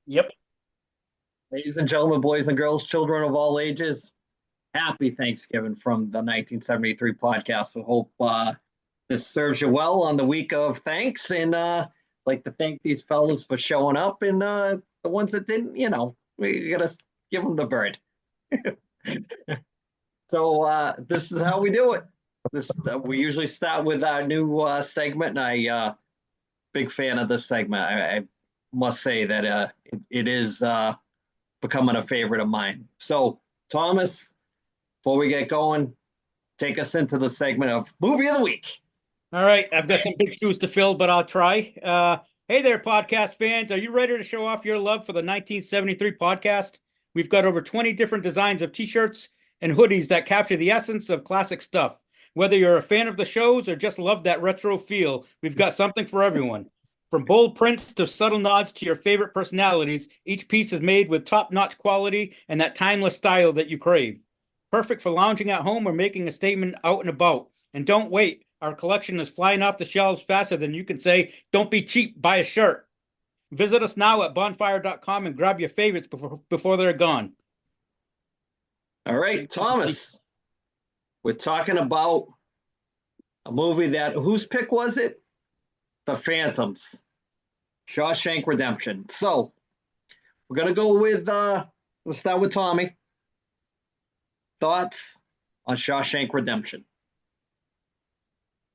Yep. Ladies and gentlemen, boys and girls, children of all ages, happy Thanksgiving from the 1973 podcast. We hope this serves you well on the week of thanks. And like to thank these fellows for showing up. And the ones that didn't, we got to give them the bird. So this is how we do it. This We usually start with our new segment. And big fan of this segment. I must say that it is becoming a favorite of mine. So, Thomas, before we get going, take us into the segment of movie of the week. All right. I've got some big shoes to fill, but I'll try. Hey there, podcast fans. Are you ready to show off your love for the 1973 podcast? We've got over 20 different designs of t-shirts and hoodies that capture the essence of classic stuff. Whether you're a fan of the shows or just love that retro feel, we've got something for everyone. From bold prints to subtle nods to your favorite personalities, each piece is made with top-notch quality and that timeless style that you crave. Perfect for lounging at home or making a statement out and about. And don't wait. Our collection is flying off the shelves faster than you can say, don't be cheap, buy a shirt. Visit us now at bonfire.com and grab your favorites before they're gone. All right, Thomas, we're talking about a movie that, whose pick was it? The Phantoms, Shawshank Redemption. So we're going to go with, let's start with Tommy. Thoughts on Shawshank Redemption?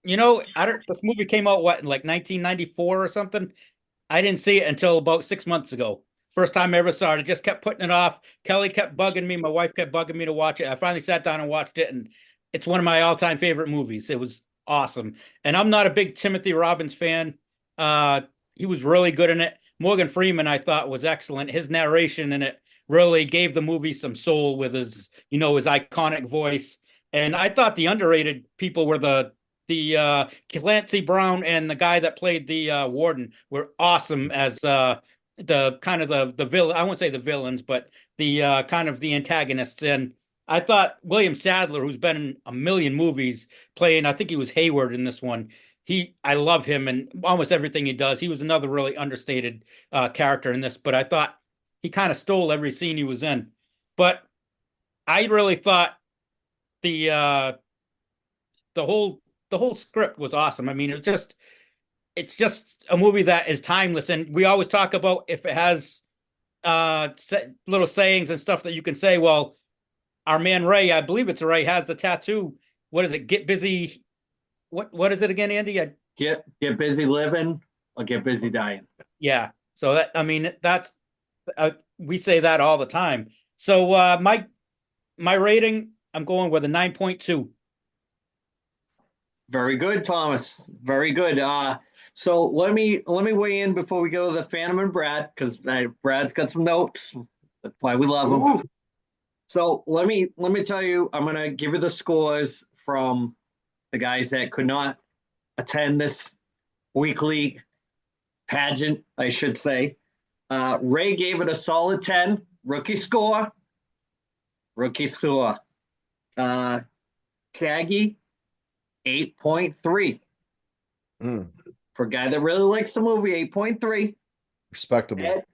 This movie came out what in like 1994 or something. I didn't see it until about 6 months ago. First time I ever saw it. I just kept putting it off. Kelly kept bugging me. My wife kept bugging me to watch it. I finally sat down and watched it, and it's one of my all-time favorite movies. It was awesome. And I'm not a big Timothy Robbins fan. He was really good in it. Morgan Freeman, I thought, was excellent. His narration in it really gave the movie some soul with his iconic voice. And I thought the underrated people were the Clancy Brown and the guy that played the warden were awesome as the kind of the villain. I won't say the villains, but the kind of the antagonists. And I thought William Sadler, who's been in a million movies, playing, I think he was Hayward in this one. I love him and almost everything he does. He was another really understated character in this, but I thought he kind of stole every scene he was in. But I really thought the uh, the whole script was awesome. I mean, it's just a movie that is timeless, and we always talk about if it has little sayings and stuff that you can say. Well, our man Ray, I believe it's Ray, has the tattoo. What is it? Get busy. What is it again, Andy? Get busy living or get busy dying. Yeah. So that I mean that's we say that all the time. So my rating, I'm going with a 9.2. Very good, Thomas. Very good. So let me weigh in before we go to the Phantom and Brad because Brad's got some notes. That's why we love him. Ooh. So let me tell you, I'm gonna give you the scores from the guys that could not attend this weekly pageant, I should say. Ray gave it a solid 10, rookie score. Rookie score. Uh, Shaggy 8.3. Mm, For a guy that really likes the movie, 8.3. respectable. Ed,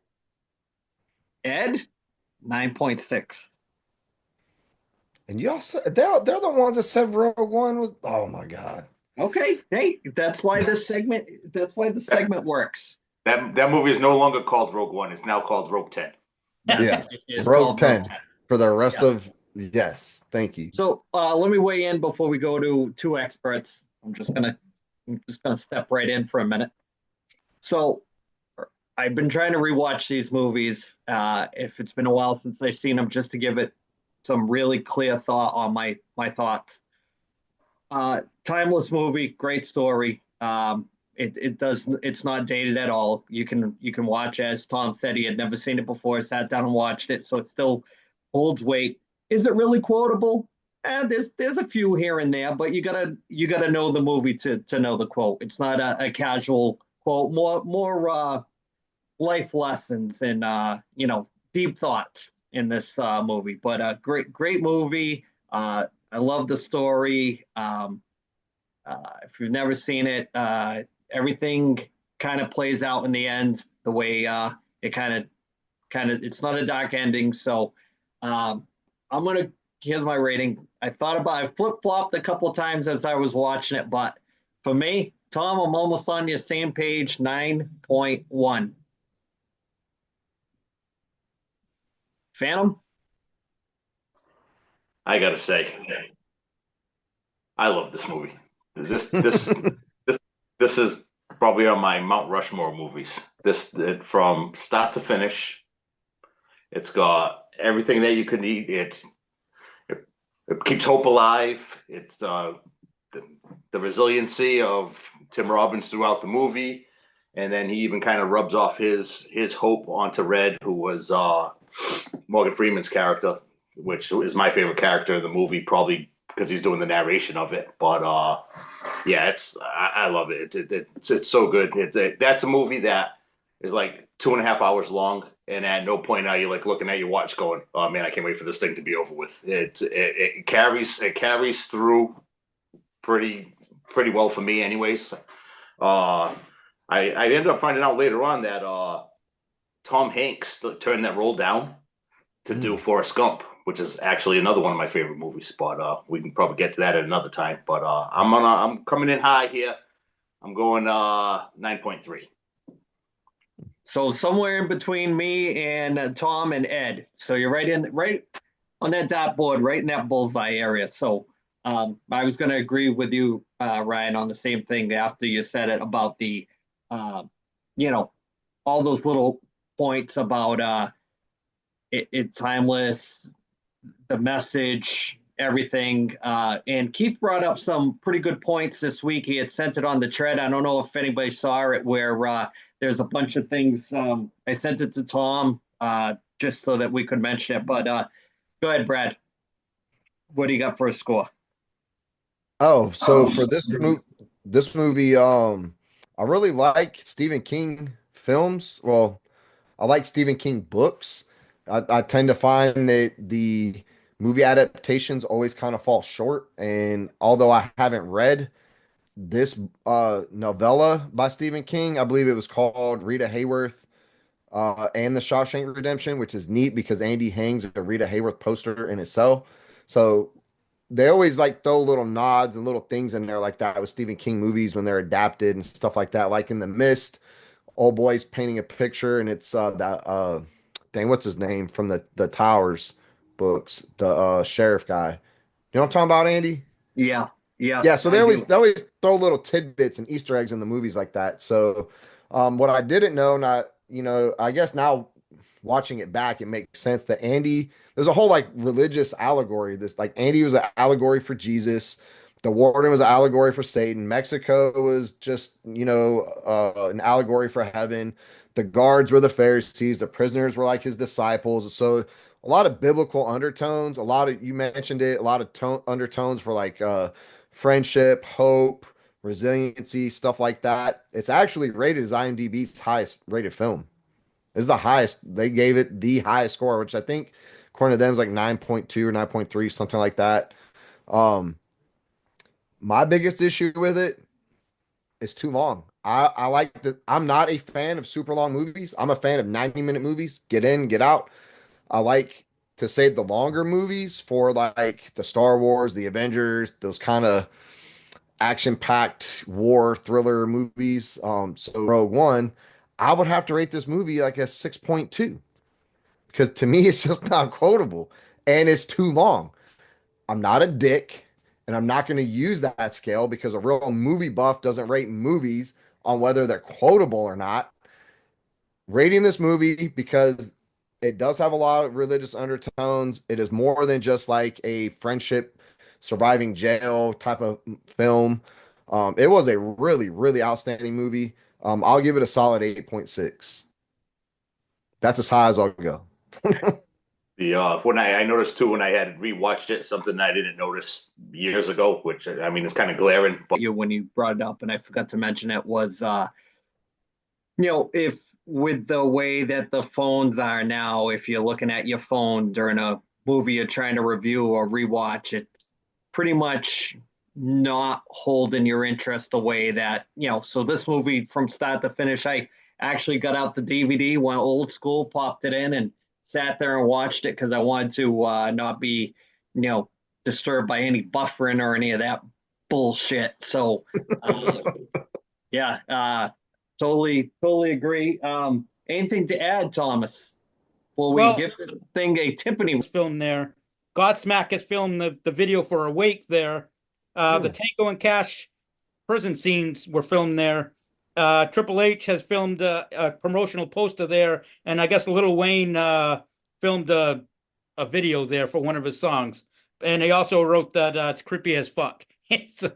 Ed 9.6. And you also they're the ones that said Rogue One was, oh my God. Okay, hey, that's why the That, segment works. that movie is no longer called Rogue One. It's now called Rogue 10. Yes, Yeah. it is Rogue called Road 10 Tech. for the rest Yeah. of, yes. Thank you. So let me weigh in before we go to two experts. I'm just gonna step right in for a minute. So I've been trying to rewatch these movies. If it's been a while since I've seen them, just to give it some really clear thought on my thoughts. Timeless movie, great story. It's not dated at all. You can watch, as Tom said, he had never seen it before, sat down and watched it, so it still holds weight. Is it really quotable? There's a few here and there, but you gotta know the movie to know the quote. It's not a casual quote. More life lessons and deep thoughts in this movie. But a great movie. I love the story. If you've never seen it, everything kind of plays out in the end the way it kind of it's not a dark ending. So here's my rating. I flip-flopped a couple of times as I was watching it, but for me, Tom, I'm almost on your same page, 9.1. Phantom? I gotta say, I love this movie. This is probably on my Mount Rushmore movies. From start to finish, it's got everything that you could need. It keeps hope alive. It's the resiliency of Tim Robbins throughout the movie, and then he even kind of rubs off his hope onto Red, who was Morgan Freeman's character, which is my favorite character in the movie, probably because he's doing the narration of it. But yeah, I love it. It's so good. That's a movie that is like 2.5 hours long, and at no point are you like looking at your watch going, "Oh man, I can't wait for this thing to be over with." It carries through pretty well for me, anyways. I ended up finding out later on that Tom Hanks turned that role down to do Forrest Gump, which is actually another one of my favorite movies. But we can probably get to that at another time. But I'm coming in high here. I'm going 9.3. So somewhere in between me and Tom and Ed. So you're right on that dot board, right in that bullseye area. So I was going to agree with you, Ryan, on the same thing after you said it about the, all those little points about it's timeless, the message, everything. And Keith brought up some pretty good points this week. He had sent it on the thread. I don't know if anybody saw it, where there's a bunch of things. I sent it to Tom just so that we could mention it. But go ahead, Brad. What do you got for a score? Oh, so for this movie, I really like Stephen King films. Well, I like Stephen King books. I tend to find that the movie adaptations always kind of fall short. And although I haven't read this novella by Stephen King, I believe it was called Rita Hayworth and the Shawshank Redemption, which is neat because Andy hangs a Rita Hayworth poster in his cell. So they always like throw little nods and little things in there like that with Stephen King movies when they're adapted and stuff like that. Like in The Mist, old boy's painting a picture and it's that dang, what's his name from the Towers books, the sheriff guy. You know what I'm talking about, Andy? Yeah, yeah, Yeah, so I do. they always throw little tidbits and Easter eggs in the movies like that. So what I didn't know, not I guess now watching it back, it makes sense that Andy, there's a whole like religious allegory. This like Andy was an allegory for Jesus. The warden was an allegory for Satan. Mexico was just, an allegory for heaven. The guards were the Pharisees. The prisoners were like his disciples. So a lot of biblical undertones. A lot of, you mentioned it, a lot of undertones for like friendship, hope, resiliency, stuff like that. It's actually rated as IMDb's highest rated film. It's the highest. They gave it the highest score, which I think according to them is like 9.2 or 9.3, something like that. Um, my biggest issue with it is too long. I like that. I'm not a fan of super long movies. I'm a fan of 90-minute movies. Get in, get out. I like to save the longer movies for like the Star Wars, the Avengers, those kind of action-packed war thriller movies. So Rogue One, I would have to rate this movie like a 6.2 because to me it's just not quotable and it's too long. I'm not a dick and I'm not going to use that scale because a real movie buff doesn't rate movies on whether they're quotable or not. Rating this movie because it does have a lot of religious undertones. It is more than just like a friendship surviving jail type of film. It was a really, really outstanding movie. I'll give it a solid 8.6. That's as high as I'll go. When I noticed too when I had rewatched it, something I didn't notice years ago, which I mean is kind of glaring. But When you brought it up, and I forgot to mention it, was if with the way that the phones are now, if you're looking at your phone during a movie you're trying to review or rewatch, it's pretty much not holding your interest the way that, so this movie from start to finish, I actually got out the DVD, went old school, popped it in, and sat there and watched it because I wanted to not be, disturbed by any buffering or any of that bullshit. So, uh, yeah, totally agree. Anything to add, Thomas? Before we Well, give this thing a timpani? was filmed there. Godsmack has filmed the video for Awake there. The Tango and Cash prison scenes were filmed there. Triple H has filmed a promotional poster there, and I guess Lil Wayne filmed a video there for one of his songs. And he also wrote that it's creepy as fuck. So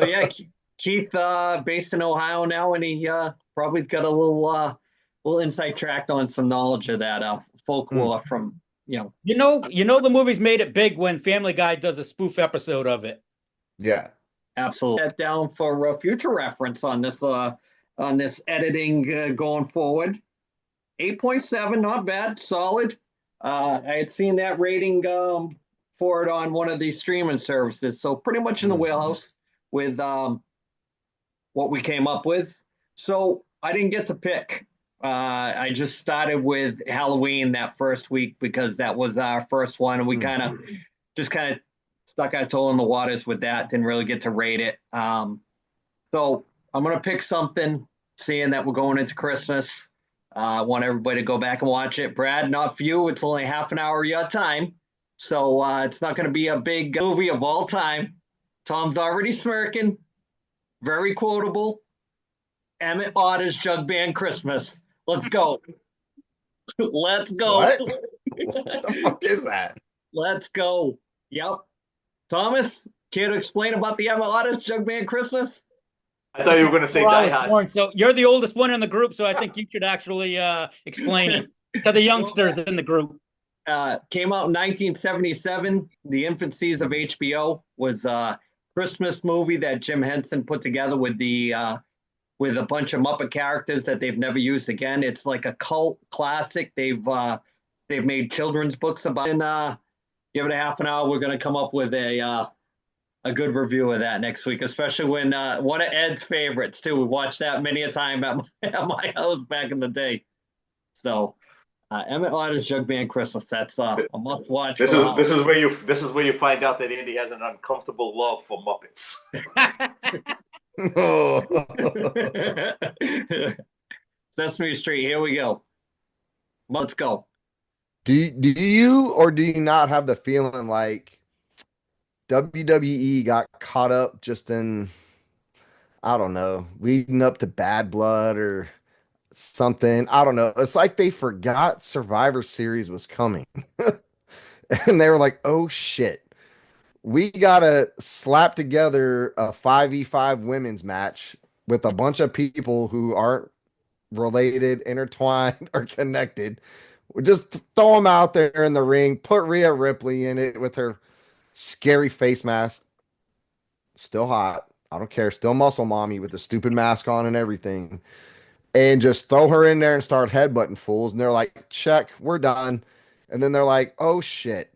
yeah, Keith, based in Ohio now, and he probably got a little inside track on some knowledge of that folklore from You know the movie's made it big when Family Guy does a spoof episode of it. Yeah. Absolutely. That down for future reference on this editing going forward. 8.7, not bad, solid. I had seen that rating for it on one of these streaming services, so pretty much in the wheelhouse with what we came up with. So I didn't get to pick. I just started with Halloween that first week because that was our first one, and we kind of stuck our toe in the waters with that. Didn't really get to rate it. So I'm gonna pick something, seeing that we're going into Christmas. I want everybody to go back and watch it. Brad, not for you. It's only half an hour of your time, so it's not going to be a big movie of all time. Tom's already smirking. Very quotable. Emmett Otter's Jug Band Christmas. Let's go. Let's go. What? What the fuck is that? Let's go. Yep. Thomas, care to explain about the Emmett Otter's Jug Band Christmas? I thought you were going to say Die Hard. So you're the oldest one in the group, so I think you should actually explain it to the youngsters in the group. Came out in 1977. The infancies of HBO was a Christmas movie that Jim Henson put together with with a bunch of Muppet characters that they've never used again. It's like a cult classic. They've made children's books about it. And give it a half an hour. We're going to come up with a good review of that next week, especially when one of Ed's favorites too. We watched that many a time at my house back in the day. So Emmett Otter's Jug Band Christmas. That's a must watch. This is where you find out that Andy has an uncomfortable love for Muppets. Sesame Street. Here we go. Let's go. Do you or do you not have the feeling like WWE got caught up just in, I don't know, leading up to Bad Blood or something? I don't know. It's like they forgot Survivor Series was coming. And they were like, oh shit, we gotta slap together a 5v5 women's match with a bunch of people who aren't related, intertwined, or connected. We just throw them out there in the ring, put Rhea Ripley in it with her scary face mask. Still hot. I don't care. Still muscle mommy with the stupid mask on and everything. And just throw her in there and start headbutting fools. And they're like, check, we're done. And then they're like, oh shit.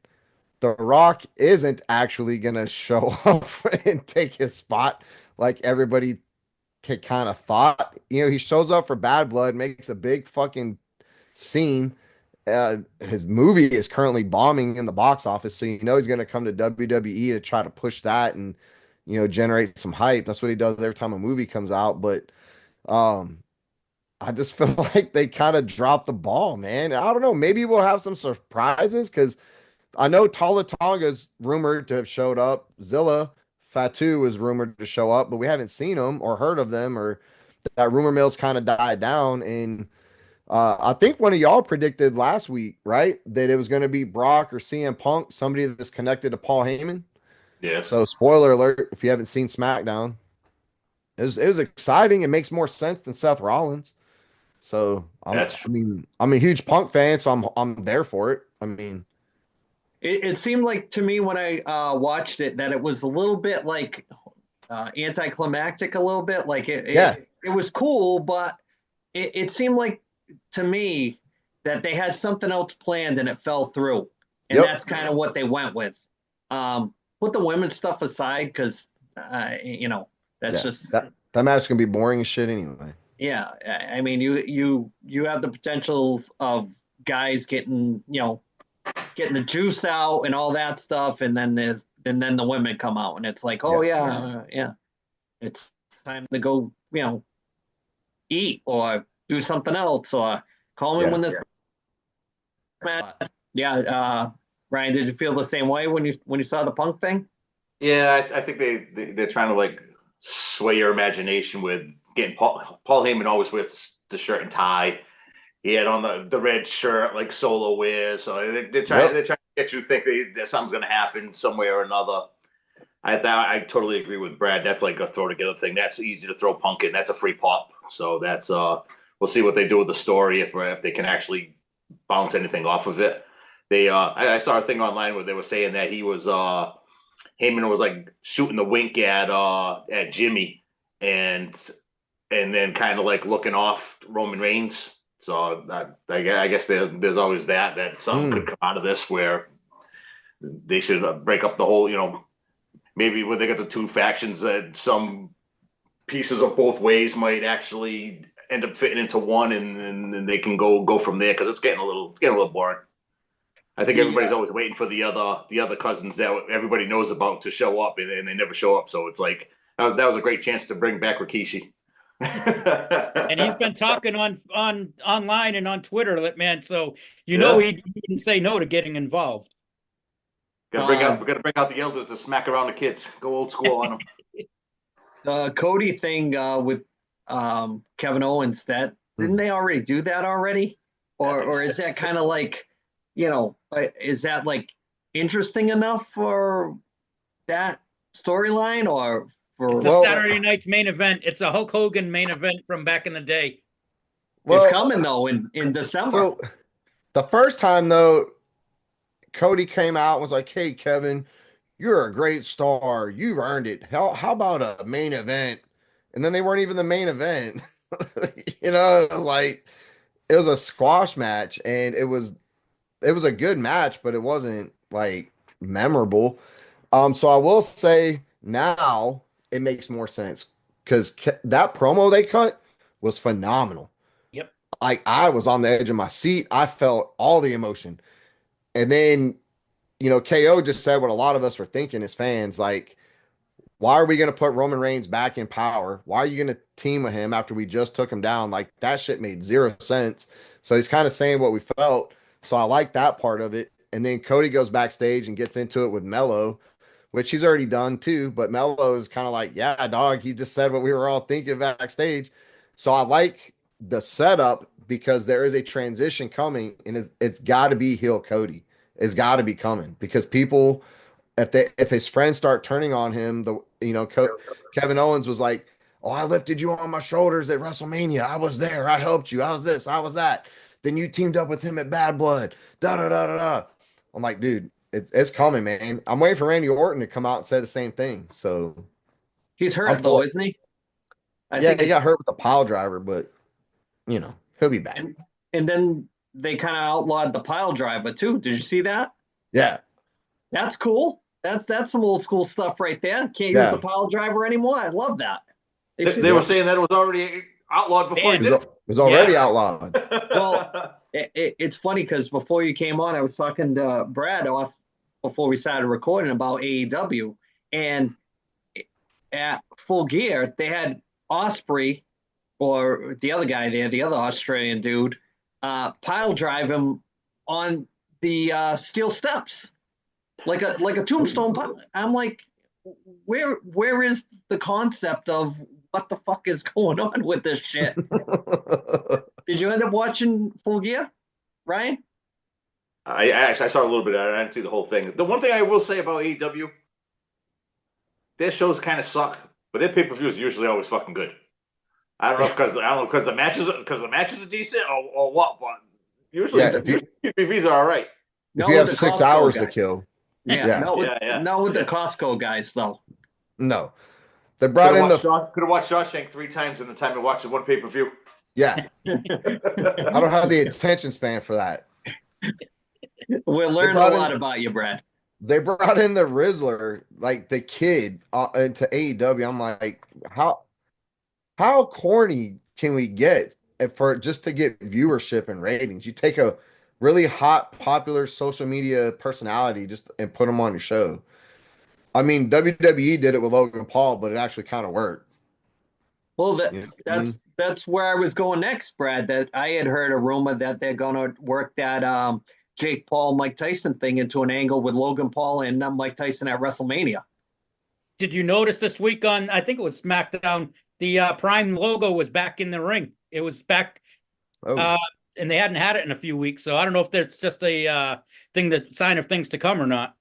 The Rock isn't actually going to show up and take his spot like everybody kind of thought. He shows up for Bad Blood, makes a big fucking scene. His movie is currently bombing in the box office, so he's going to come to WWE to try to push that and generate some hype. That's what he does every time a movie comes out. But I just feel like they kind of dropped the ball, man. I don't know. Maybe we'll have some surprises because I know Tala Tonga's rumored to have showed up. Zilla Fatu is rumored to show up, but we haven't seen them or heard of them, or that rumor mill's kind of died down. And I think one of y'all predicted last week, right, that it was going to be Brock or CM Punk, somebody that's connected to Paul Heyman. Yeah. So spoiler alert, if you haven't seen SmackDown, it was exciting. It makes more sense than Seth Rollins. So I'm a huge Punk fan, so I'm there for it. I mean, it seemed like to me when I watched it that it was a little bit like anticlimactic, a little bit like it was cool, but it seemed like to me that they had something else planned and it fell through, and that's kind of what they went with. Put the women's stuff aside because that's just that match is gonna be boring as shit anyway. Yeah, I mean, you have the potentials of guys getting, getting the juice out and all that stuff, and then the women come out, and it's like, oh Yeah. yeah, yeah, it's time to go, eat or do something else or call me Yeah. when this match. Yeah, Ryan, did you feel the same way when you saw the Punk thing? Yeah, I think they're trying to like sway your imagination with getting Paul Heyman always wears the shirt and tie. He had on the red shirt like Solo wears, so Yep. they're trying to get you to think that something's going to happen some way or another. I totally agree with Brad. That's like a throw together thing. That's easy to throw Punk in. That's a free pop. So that's we'll see what they do with the story if they can actually bounce anything off of it. I saw a thing online where they were saying that he was Heyman was like shooting the wink at Jimmy and then kind of like looking off Roman Reigns. So I guess there's always that something could come out of this where they should break up the whole, maybe when they got the two factions that some pieces of both ways might actually end up fitting into one and they can go from there because it's getting a little boring. I think everybody's always waiting for the other cousins that everybody knows about to show up, and they never show up. So it's like that was a great chance to bring back Rikishi. And he's been talking on online and on Twitter, man. So Yeah. he didn't say no to getting involved. We gotta bring out the elders to smack around the kids. Go old school on them. The Cody thing with Kevin Owens, didn't they already do that already, or is that kind of like, is that like interesting enough for that storyline or for? It's a Saturday night's main event. It's a Hulk Hogan main event from back in the day. It's coming though in December. So the first time though, Cody came out and was like, "Hey, Kevin, you're a great star. You've earned it. How about a main event?" And then they weren't even the main event. It was like it was a squash match, and it was a good match, but it wasn't like memorable. So I will say now it makes more sense because that promo they cut was phenomenal. Yep. Like I was on the edge of my seat. I felt all the emotion. And then, KO just said what a lot of us were thinking as fans, like, why are we going to put Roman Reigns back in power? Why are you going to team with him after we just took him down? Like that shit made zero sense. So he's kind of saying what we felt. So I like that part of it. And then Cody goes backstage and gets into it with Mello, which he's already done too. But Mello is kind of like, yeah, dog, he just said what we were all thinking backstage. So I like the setup because there is a transition coming and it's got to be heel Cody. It's got to be coming because people if his friends start turning on him, Kevin Owens was like, "Oh, I lifted you on my shoulders at WrestleMania. I was there. I helped you. I was this. I was that. Then you teamed up with him at Bad Blood. Da da da da da." I'm like, dude, it's coming, man. I'm waiting for Randy Orton to come out and say the same thing. So He's I'm hurt though, for it. isn't he? I Yeah, think he got hurt with a pile driver, but he'll be back. and then they kind of outlawed the pile driver too. Did you see that? Yeah, That's cool. That's some old school stuff right there. Can't use yeah. the pile driver anymore. I love that. They were saying that it was already outlawed before Man, he It did was, it was already outlawed. Well, it's funny because before you came on, I was talking to Brad off before we started recording about AEW, and at Full Gear they had Osprey or the other guy there, the other Australian dude, pile drive him on the steel steps like a tombstone. I'm like, where is the concept of what the fuck is going on with this shit? Did you end up watching Full Gear, Ryan? I saw a little bit of it. I didn't see the whole thing. The one thing I will say about AEW, their shows kind of suck, but their pay-per-views are usually always fucking good. I don't know because the matches are decent or what, but usually Yeah, pay-per-views are all right. if you have 6 hours to kill, Yeah. Yeah. Not with the Costco guys though. no. They brought in Could have watched Shawshank 3 times in the time to watch the one pay-per-view. yeah. I don't have the attention span for that. We're learning a lot about you, Brad. They brought in the Rizzler, like the kid, into AEW. I'm like, how corny can we get for just to get viewership and ratings? You take a really hot, popular social media personality just and put them on your show. I mean, WWE did it with Logan Paul, but it actually kind of worked. Well, You know what I mean? that's where I was going next, Brad. That I had heard a rumor that they're gonna work that Jake Paul Mike Tyson thing into an angle with Logan Paul and Mike Tyson at WrestleMania. Did you notice this week on, I think it was SmackDown, the Prime logo was back in the ring. It was back, Oh, and they hadn't had it in a few weeks. So I don't know if that's just a thing, the sign of things to come or not.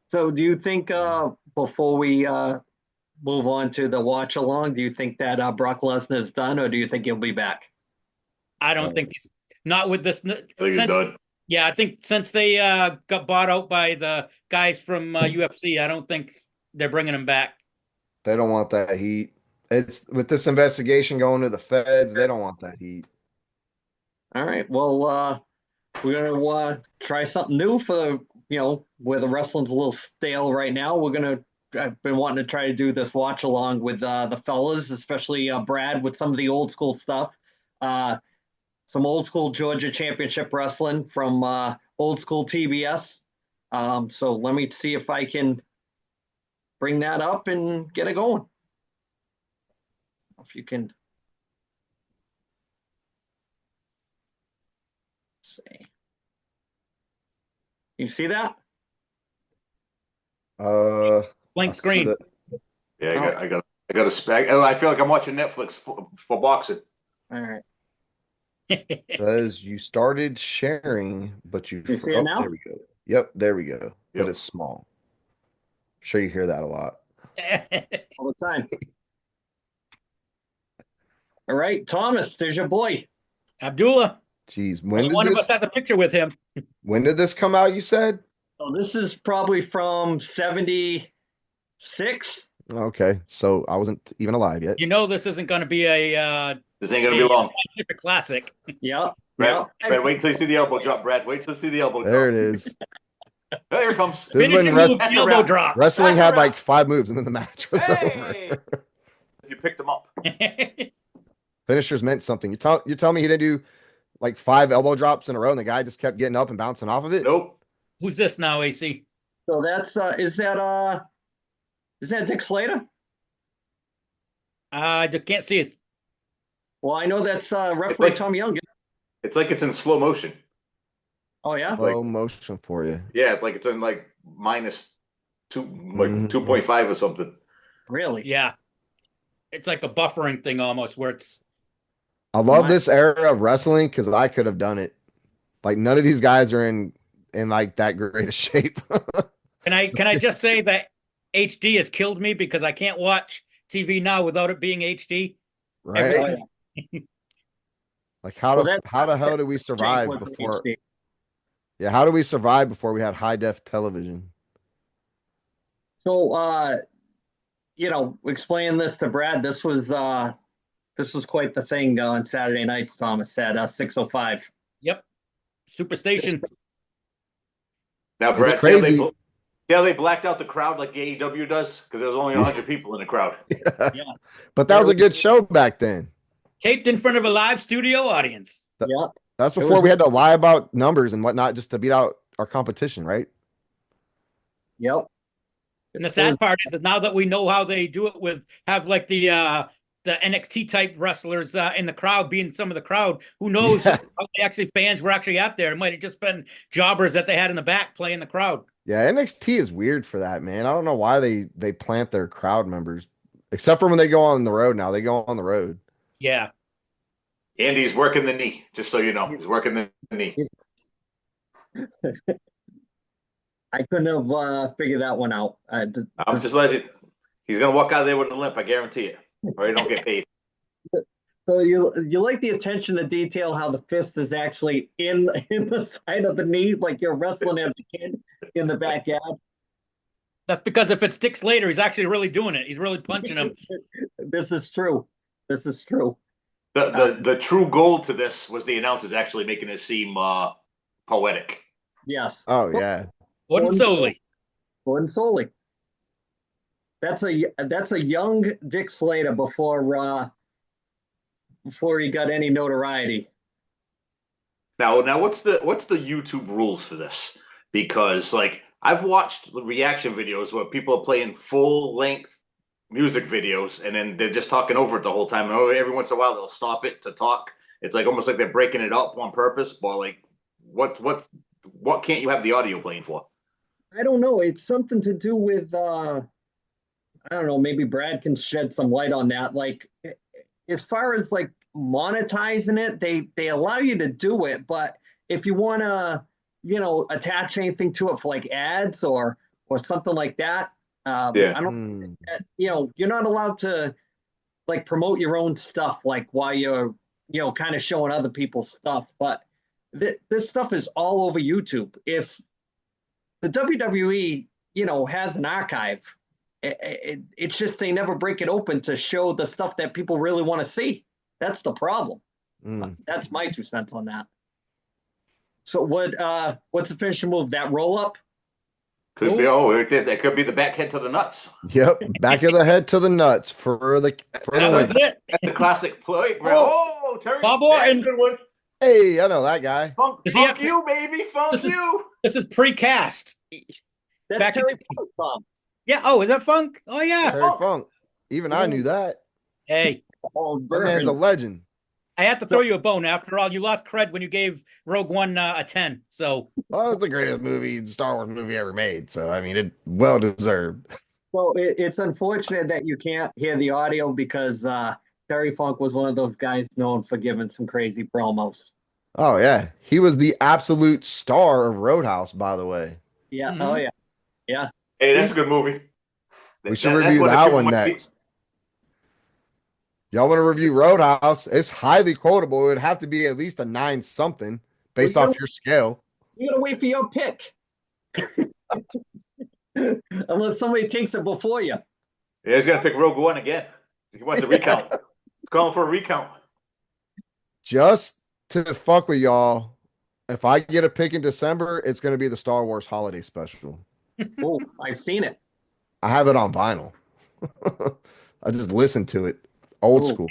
So, do you think before we move on to the watch along, do you think that Brock Lesnar is done, or do you think he'll be back? I don't think he's not with this. I think he's done. Yeah, I think since they got bought out by the guys from UFC, I don't think they're bringing him back. they don't want that heat. It's with this investigation going to the feds, they don't want that heat. All right. Well, we're gonna try something new for where the wrestling's a little stale right now. I've been wanting to try to do this watch along with the fellas, especially Brad, with some of the old school stuff. Some old school Georgia Championship Wrestling from old school TBS. So let me see if I can bring that up and get it going. If you can see. You see that? I Blank see screen. that. Yeah, I got a spec. I feel like I'm watching Netflix for boxing. All right. Says you started sharing, but You see it now? there we go. Yep, there we go. But Yep. it's small. I'm sure you hear that a lot. All the time. All right, Thomas, there's your boy. Abdullah. Jeez, One of us has a picture with him. when did this come out, you said? So this is probably from 76. Okay, so I wasn't even alive yet. You know this isn't going to be a This ain't gonna be long. scientific classic. Yeah. Brad, wait till you see the elbow drop, Brad. Wait till you see the elbow There it drop. is. Oh, here it comes. This is when Finishing rest- move, the elbow drop. Wrestling That's had a like wrap. 5 moves and then the match was Hey! over. You picked him up. Finishers meant something. You're telling me he didn't do like 5 elbow drops in a row and the guy just kept getting up and bouncing off of it? Nope. Who's this now, AC? So that's is that Dick Slater? I can't see it. Well, I know that's referee like- Tom Young. It's like it's in slow motion. Oh yeah. Slow motion for you. Yeah, it's like it's in like minus 2.5 or something. Really? Yeah. It's like a buffering thing almost where it's I love this era of wrestling because I could have done it. Like none of these guys are in like that great a shape. Can I just say that HD has killed me because I can't watch TV now without it being HD. Right? Oh, yeah. Like how Well, the hell did we survive Jake was before? HD. Yeah, how did we survive before we had high def television? So explain this to Brad. This was quite the thing on Saturday nights, Thomas said 6:05. Yep. Superstation. Now, It's Brad, crazy. see how they blacked out the crowd like AEW does? Because there was only 100 people in the crowd. But that was a good show back then. Taped in front of a live studio audience. Yeah. That's It before was- we had to lie about numbers and whatnot just to beat out our competition, right? Yep. And the sad part is that now that we know how they do it have like the NXT type wrestlers in the crowd, being some of the crowd, who knows Yeah. how many actually fans were actually out there. It might have just been jobbers that they had in the back playing the crowd. Yeah, NXT is weird for that, man. I don't know why they plant their crowd members, except for when they go on the road. Now they go on the road. Yeah. Andy's working the knee, just so you know. He's working the knee. I couldn't have figured that one out. I'm just letting he's going to walk out there with a limp, I guarantee it. Or he don't get paid. So you like the attention to detail how the fist is actually in the side of the knee, like you're wrestling as a kid in the backyard. That's because if it sticks later, he's actually really doing it. He's really punching him. This is true. This is true. The true goal to this was the announcers actually making it seem poetic. Yes. Oh yeah, Gordon Soley. Gordon Soley. That's a young Dick Slater before before he got any notoriety. Now, what's the YouTube rules for this? Because like I've watched the reaction videos where people are playing full length music videos and then they're just talking over it the whole time. And every once in a while they'll stop it to talk. It's like almost like they're breaking it up on purpose. But like, what can't you have the audio playing for? I don't know. It's something to do with I don't know, maybe Brad can shed some light on that. Like as far as like monetizing it, they allow you to do it, but if you want to, attach anything to it for like ads or something like that, Yeah. I don't, you're not allowed to like promote your own stuff like while you're, kind of showing other people's stuff. But this stuff is all over YouTube. If the WWE, has an archive, it's just they never break it open to show the stuff that people really want to see. That's the problem. That's my 2 cents on that. So what's the finishing move? That roll up? Could be. It could be the back head to the nuts. Yep, back of the head to the nuts for the That was win. it. That's the classic play. Oh. Terry, Bob that's a Orton. good one. Hey, I know that guy. Funk Does he have- you, baby, funk This is- you. This is precast. That's Back in- Terry Funk, Tom. Yeah. Oh, is that Funk? Oh yeah. Terry Funk. Even I knew that. Hey, Oh, That man's a legend. I had to throw you a bone. After all, you lost cred when you gave Rogue One a 10. So Well, it's the greatest movie, Star Wars movie ever made. So I mean, it well deserved. So it's unfortunate that you can't hear the audio because Terry Funk was one of those guys known for giving some crazy promos. Oh yeah, he was the absolute star of Roadhouse, by the way. Yeah. Mhm. Oh yeah. Hey, that's a good movie. We should That's review one that people one might be- next. Y'all want to review Roadhouse? It's highly quotable. It would have to be at least a 9 something based Well, off your scale. You gotta wait for your pick. Unless somebody takes it before you. Yeah, he's gonna pick Rogue One again. He wants a recount. He's calling for a recount. Just to fuck with y'all, if I get a pick in December, it's going to be the Star Wars Holiday Special. Oh, I've seen it. I have it on vinyl. I just listened to it, old Ooh. school.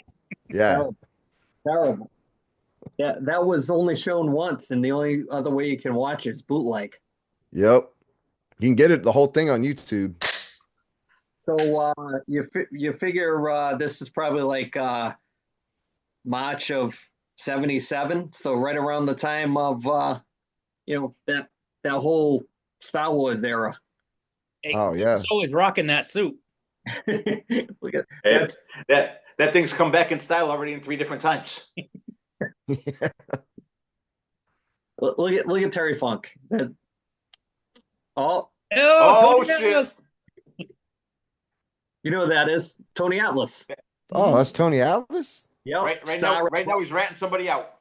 Yeah, Terrible. Yeah, that was only shown once, and the only other way you can watch it is bootleg. yep. You can get it the whole thing on YouTube. So you figure this is probably like March of '77, so right around the time of that whole Star Wars era. hey, Oh yeah. he's always rocking that suit. Look at Hey, that thing's come back in style already in 3 different times. look at Terry Funk. Oh, Oh, shit. Atlas. you know who that is Tony Atlas. Oh, that's Tony Atlas. Yep. Right now he's ratting somebody out.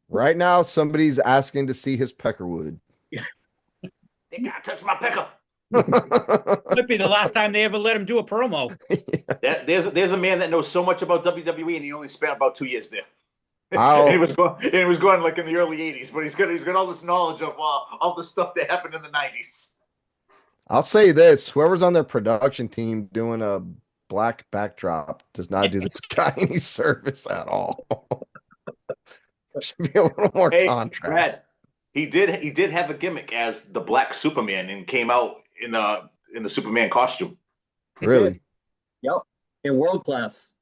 Right now, somebody's asking to see his Peckerwood. They gotta touch my pickle. Might be the last time they ever let him do a promo. There's a man that knows so much about WWE and he only spent about 2 years there. I'll- And he was going like in the early 80s, but he's got all this knowledge of all the stuff that happened in the 90s. I'll say this: whoever's on their production team doing a black backdrop does not do this guy any service at all. Should be a little more Hey, contrast. Brad, he did have a gimmick as the Black Superman and came out in the Superman costume. Really? Yep. In world class.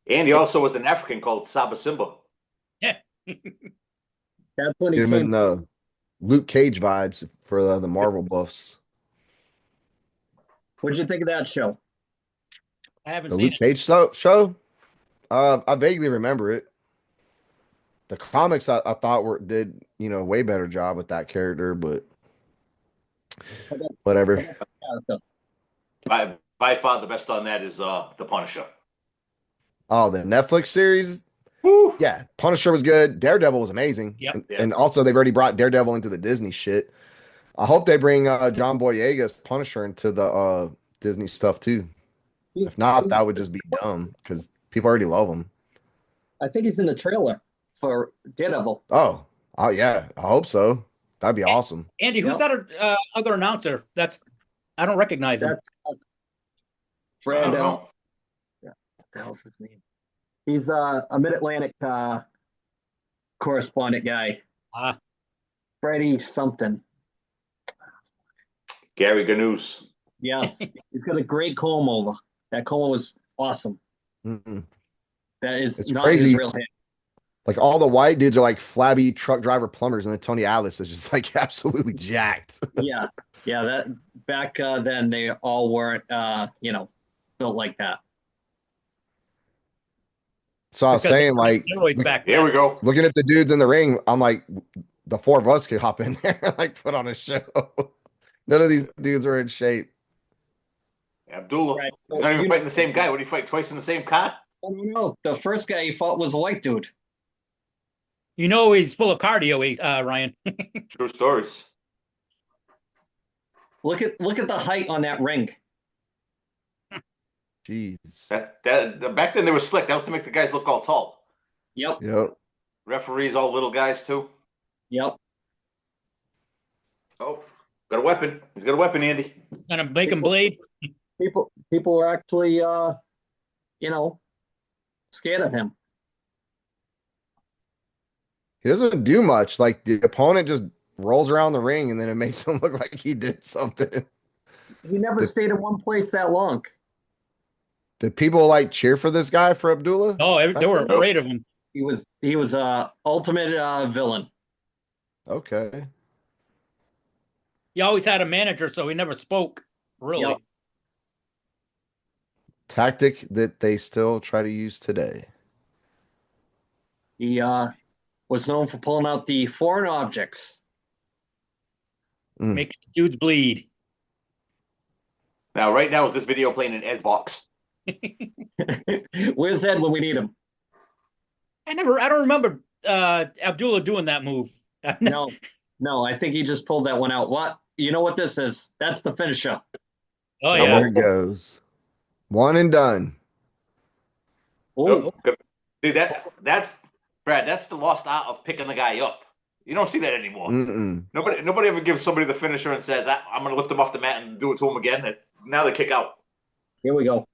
And he also was an African called Saba Simba. That's when he Give him came. Luke Cage vibes for the Marvel buffs. What'd you think of that show? I haven't The seen Luke it. Cage show? I vaguely remember it. The comics I thought did way better job with that character, but whatever. By far the best on that is the Punisher. Oh, the Netflix series? Woo! Yeah, Punisher was good. Daredevil was amazing. Yep. And also they've already brought Daredevil into the Disney shit. I hope they bring John Boyega's Punisher into the Disney stuff too. If not, that would just be dumb because people already love him. I think he's in the trailer for Daredevil. Oh yeah, I hope so. That'd be awesome. Andy, who's Yep. that other announcer? I don't recognize him. That's I Brad. don't know. the hell's his name? He's a Mid-Atlantic correspondent guy. Ah, Freddie something. Gary Ganous. Yes, he's got a great comb over. That comb was awesome. Mm-mm. That is It's not his crazy. real hair. Like all the white dudes are like flabby truck driver plumbers, and then Tony Atlas is just like absolutely jacked. Yeah, yeah. That back then they all weren't, built like that. So I was because they saying, like, steroids back Here then. we go. looking at the dudes in the ring, I'm like, the four of us could hop in there, like, put on a show. None of these dudes are in shape. Abdullah. Right. He's not even fighting the same guy. What do you fight twice in the same car? I don't know. The first guy he fought was a white dude. You know he's full of cardio, Ryan. True stories. Look at the height on that ring. Jeez. That back then they were slick. That was to make the guys look all tall. Yep, Yep. Referees all little guys too. yep. Oh, got a weapon. He's got a weapon, Andy. Gonna make him bleed. People were actually, scared of him. He doesn't do much. Like the opponent just rolls around the ring and then it makes him look like he did something. He never The- stayed in one place that long. Did people like cheer for this guy for Abdullah? Oh, they were afraid of him. He was ultimate villain. Okay. He always had a manager, so he never spoke. Really. Yep. Tactic that they still try to use today. He was known for pulling out the foreign objects. Making dudes bleed. Now, right now, is this video playing in Ed's box? Where's Ed when we need him? I don't remember Abdullah doing that move. No, I think he just pulled that one out. What? You know what this is? That's the finisher. Oh There yeah. it goes. One and done. Oh, Oh, good. See that's Brad. That's the lost art of picking the guy up. You don't see that anymore. Mm-mm. Nobody ever gives somebody the finisher and says, "I'm going to lift them off the mat and do it to him again." Now they kick out. here we go.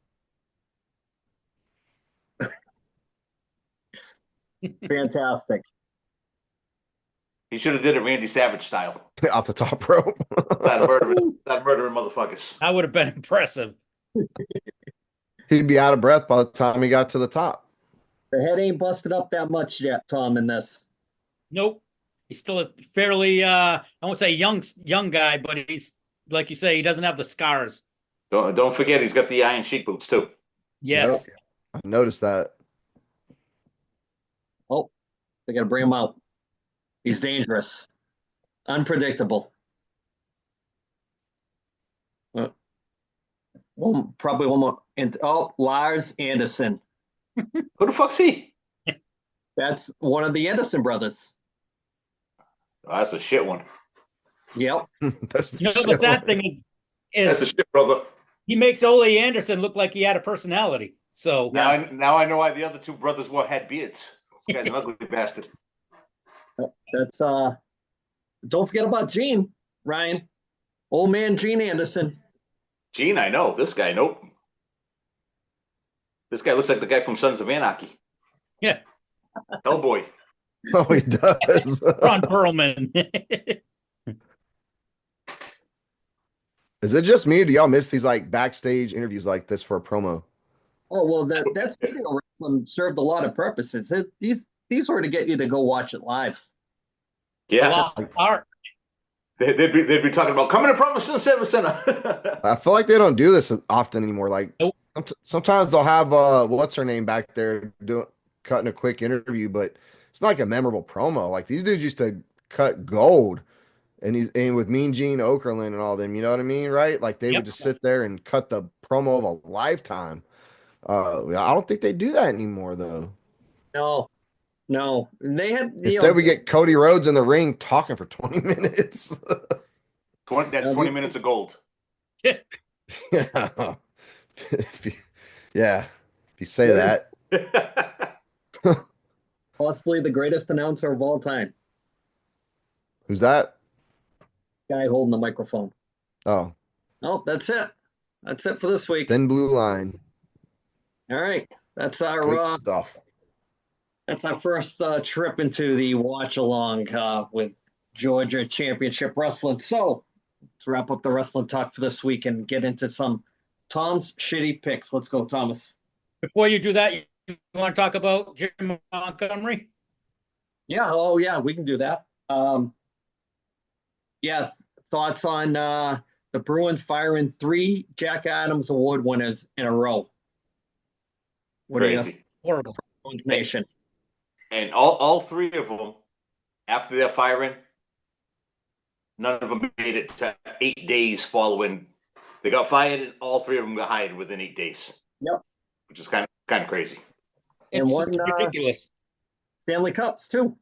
Fantastic. He should have did it Randy Savage style. Off the top rope. That murdering motherfuckers. That would have been impressive. He'd be out of breath by the time he got to the top. The head ain't busted up that much yet, Tom, in this. Nope. He's still a fairly I won't say young guy, but he's like you say, he doesn't have the scars. Don't forget he's got the Iron Sheik boots too. Yes. I noticed that. Oh, they got to bring him out. He's dangerous, unpredictable. Probably one more. And Lars Anderson. Who the fuck's he? That's one of the Anderson brothers. Oh, that's a shit one. Yep. That's the You know, the shit sad one. thing That's a is shit brother. he makes Ole Anderson look like he had a personality. So Now I know why the other two brothers had beards. This guy's an ugly bastard. That's don't forget about Gene, Ryan. Old man Gene Anderson. Gene, I know. This guy, nope. This guy looks like the guy from Sons of Anarchy. yeah, Hellboy. Oh, he does. Ron Perlman. Is it just me? Or do y'all miss these like backstage interviews like this for a promo? Oh well, that's video wrestling served a lot of purposes. These were to get you to go watch it live. A Yeah. lot of art. They'd be talking about coming to Promo Center. I feel like they don't do this often anymore. Like Nope. sometimes they'll have what's her name back there doing cutting a quick interview, but it's not like a memorable promo. Like these dudes used to cut gold, and with Mean Gene Okerlund and all them, you know what I mean, right? Like they Yep. would just sit there and cut the promo of a lifetime. I don't think they do that anymore though. No. They had Instead, we get Cody Rhodes in the ring talking for 20 minutes. 20, that's 20 minutes of gold. Yeah. Yeah. If you say that. possibly the greatest announcer of all time. Who's that? Guy holding the microphone. Oh, Oh, that's it. That's it for this week. Thin Blue Line. All right. That's Good our stuff. first trip into the watch along with Georgia Championship Wrestling. So let's wrap up the wrestling talk for this week and get into some Tom's shitty picks. Let's go, Thomas. Before you do that, you want to talk about Jim Montgomery? Yeah, oh yeah, we can do that. Yeah, thoughts on the Bruins firing 3 Jack Adams Award winners in a row? What do you Crazy. Horrible. Bruins Nation? And all 3 of them, after their firing, none of them made it to 8 days following. They got fired, and all 3 of them got hired within 8 days. Yep. Which is kind of crazy. And It's one ridiculous. Stanley Cups too.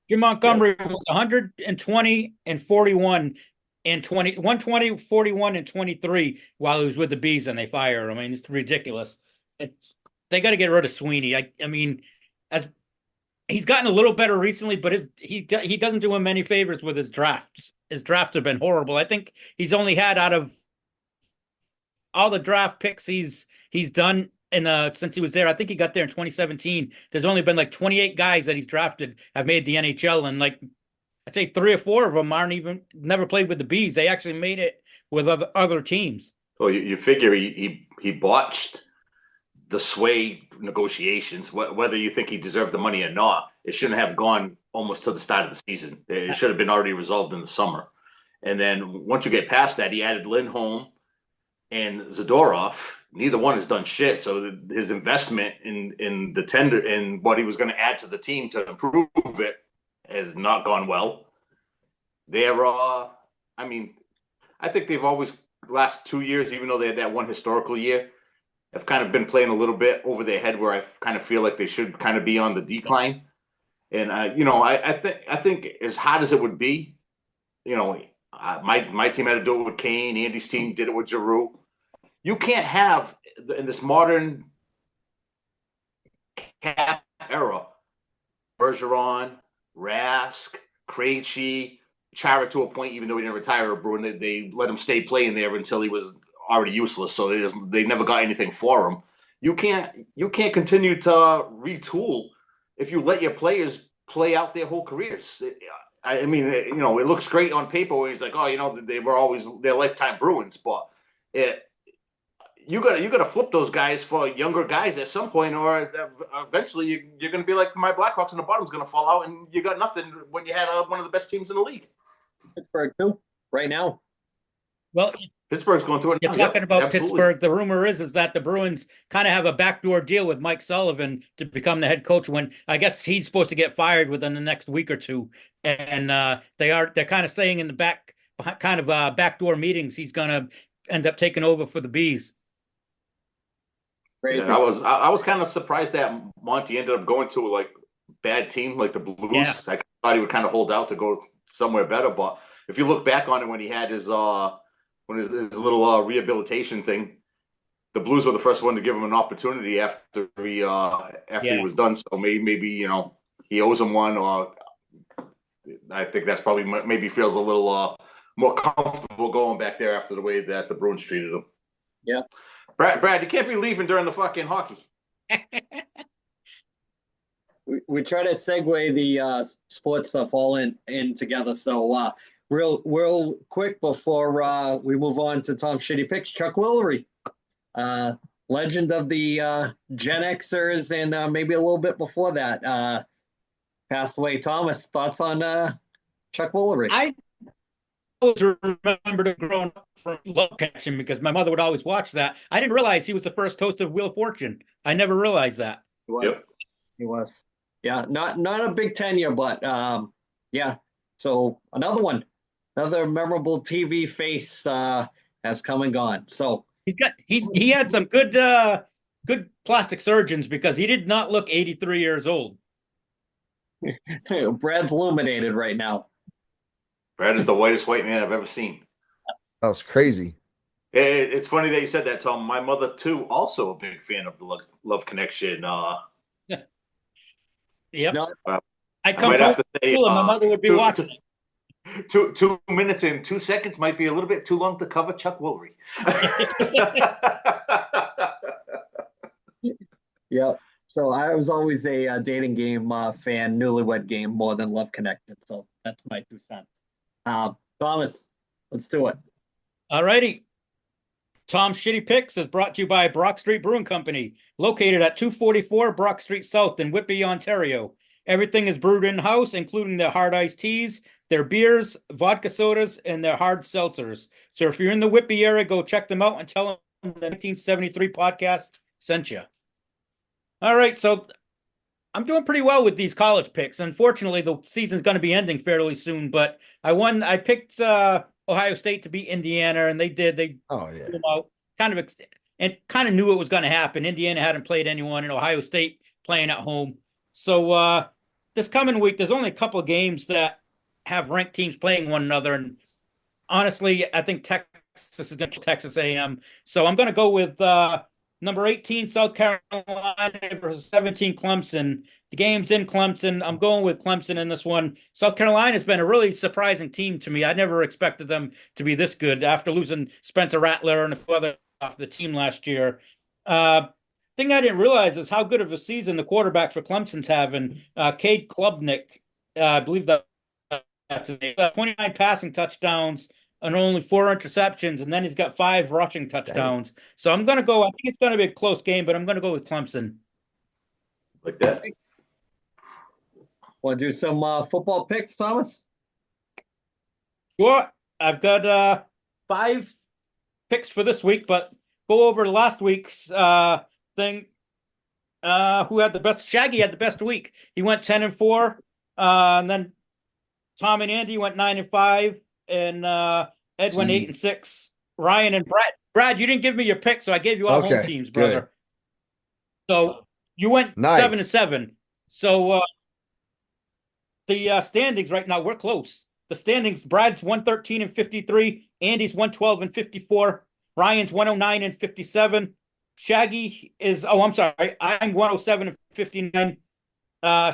Jim Montgomery was 120 and 41 and 120, 41 and 23 while he was with the Bees, and they fired him. I mean, it's ridiculous. They got to get rid of Sweeney. I mean, as he's gotten a little better recently, but he doesn't do him any favors with his drafts. His drafts have been horrible. I think he's only had, out of all the draft picks he's done since he was there, I think he got there in 2017. There's only been like 28 guys that he's drafted have made the NHL, and like I'd say 3 or 4 of them never played with the Bees. They actually made it with other teams. Well, you figure he botched the Sway negotiations. Whether you think he deserved the money or not, it shouldn't have gone almost to the start of the season. It should have been already resolved in the summer. And then once you get past that, he added Lindholm and Zadorov. Neither one has done shit. So his investment in the tender and what he was going to add to the team to improve it has not gone well. I mean, I think they've always, last 2 years, even though they had that one historical year, have kind of been playing a little bit over their head, where I kind of feel like they should kind of be on the decline. And I think as hard as it would be, my team had to do it with Kane. Andy's team did it with Giroux. You can't have, in this modern cap era, Bergeron, Rask, Krejci, Chara to a point, even though he didn't retire a Bruin, they let him stay playing there until he was already useless. So they never got anything for him. You can't continue to retool if you let your players play out their whole careers. I mean, it looks great on paper where he's like, they were always their lifetime Bruins, but you gotta flip those guys for younger guys at some point, or eventually you're gonna be like my Blackhawks, and the bottom's gonna fall out, and you got nothing when you had one of the best teams in the league. Pittsburgh too, right now. Well, Pittsburgh's going through it. you're talking about Pittsburgh. The rumor is that the Bruins kind of have a backdoor deal with Mike Sullivan to become the head coach, when I guess he's supposed to get fired within the next week or two. And they're kind of saying in the backdoor meetings he's going to end up taking over for the Bees. Crazy. Yeah, I was kind of surprised that Monty ended up going to a bad team like the Blues. Yeah. I thought he would kind of hold out to go somewhere better, but if you look back on it, when he had his little rehabilitation thing, the Blues were the first one to give him an opportunity after he was done. So maybe he owes him one, or I think that's probably maybe feels a little more comfortable going back there after the way that the Bruins treated him. Yeah. Brad, you can't be leaving during the fucking hockey. We try to segue the sports stuff all in together. So real quick before we move on to Tom's shitty picks, Chuck Woolery, legend of the Gen Xers, and maybe a little bit before that, passed away. Thomas, thoughts on Chuck Woolery? I always remembered him growing up from Love Connection, because my mother would always watch that. I didn't realize he was the first host of Wheel of Fortune. I never realized that. He was. Yep. He was. Yeah, not a big tenure, but yeah. So another memorable TV face has come and gone. So he had some good plastic surgeons, because he did not look 83 years old. Brad's illuminated right now. Brad is the whitest white man I've ever seen. That was crazy. It's funny that you said that, Tom. My mother, too, also a big fan of the Love Connection. Yep. No. I come from school, and my mother would be watching it. 2 minutes and 2 seconds might be a little bit too long to cover Chuck Woolery. Yeah. So I was always a dating game fan, newlywed game more than Love Connected. So that's my 2 cents. Thomas, let's do it. All righty. Tom's Shitty Picks is brought to you by Brock Street Brewing Company, located at 244 Brock Street South in Whitby, Ontario. Everything is brewed in-house, including their hard iced teas, their beers, vodka sodas, and their hard seltzers. So if you're in the Whitby area, go check them out and tell them the 1973 podcast sent you. All right, so I'm doing pretty well with these college picks. Unfortunately, the season's going to be ending fairly soon, but I picked Ohio State to beat Indiana, and they did. They Oh yeah. blew them out, and kind of knew it was going to happen. Indiana hadn't played anyone, and Ohio State playing at home. So this coming week, there's only a couple of games that have ranked teams playing one another, and honestly, I think Texas is going to Texas A&M. So I'm going to go with number 18 South Carolina versus 17 Clemson. The game's in Clemson. I'm going with Clemson in this one. South Carolina has been a really surprising team to me. I never expected them to be this good after losing Spencer Rattler and a few other off the team last year. Thing I didn't realize is how good of a season the quarterback for Clemson's having. Cade Klubnik, I believe that's his name. 29 passing touchdowns and only 4 interceptions, and then he's got 5 rushing touchdowns. So I'm going to go. I think it's going to be a close game, but I'm going to go with Clemson. Like that. Want to do some football picks, Thomas? Sure. I've got 5 picks for this week, but go over last week's thing. Who had the best? Shaggy had the best week. He went 10-4, and then Tom and Andy went 9-5, and Ed went 8-6. Ryan and Brad, you didn't give me your pick, so I gave you all home teams, brother. Good. So you went Nice. 7-7. So the standings right now, we're close. The standings: Brad's 113-53, Andy's 112-54, Ryan's 109-57. Shaggy is I'm sorry, I'm 107-59.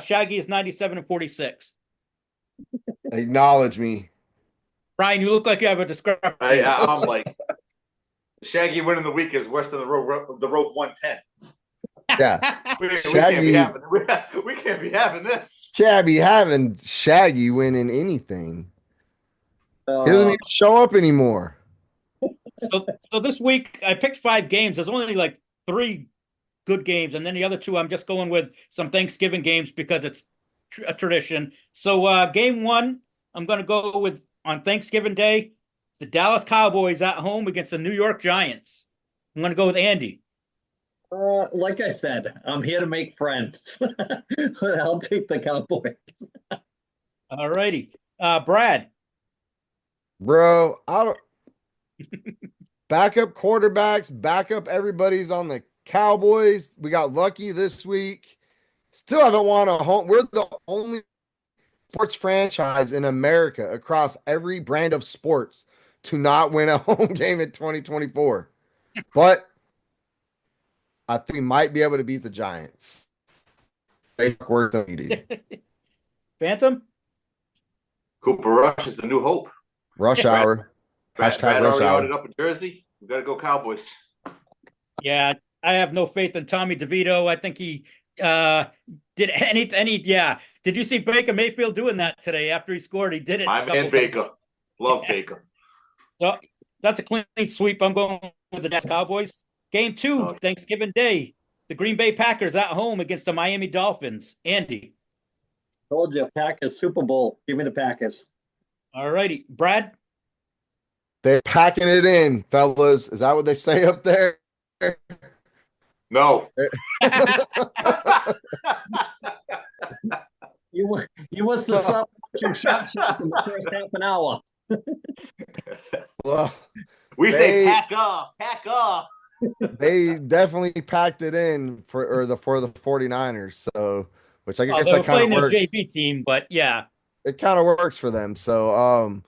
Shaggy is 97-46. Acknowledge me. Ryan, you look like you have a discrepancy. I'm like, Shaggy winning the week is worse than the rope 110. Yeah. We can't Shaggy- we can't be having this. Can't be having Shaggy winning anything. He doesn't even show up anymore. So this week I picked 5 games. There's only like 3 good games, and then the other 2 I'm just going with some Thanksgiving games because it's a tradition. So game 1, I'm going to go with on Thanksgiving Day, the Dallas Cowboys at home against the New York Giants. I'm going to go with Andy. Like I said, I'm here to make friends. I'll take the Cowboys. All righty. Brad. Bro, I don't backup quarterbacks, backup everybody's on the Cowboys. We got lucky this week. Still haven't won a home. We're the only sports franchise in America across every brand of sports to not win a home game in 2024. But I think we might be able to beat the Giants. Phantom? Cooper Rush is the new hope. Rush hour. Brad Hashtag rush already hour. ordered up in Jersey. We got to go Cowboys. Yeah, I have no faith in Tommy DeVito. I think he did any. Yeah. Did you see Baker Mayfield doing that today after he scored? He did it. My man Baker. Love Baker. So that's a clean sweep. I'm going with the Dallas Cowboys. Game 2, Okay. Thanksgiving Day. The Green Bay Packers at home against the Miami Dolphins. Andy. Told you, Packers Super Bowl. Give me the Packers. All righty. Brad? They're packing it in, fellas. Is that what they say up there? No. You must have stopped watching Shop in the first half an hour. Well, We say They- pack up. they definitely packed it in for the 49ers. So, which I guess They were that kind playing of their works. JV team, but yeah. It kind of works for them. So, I'm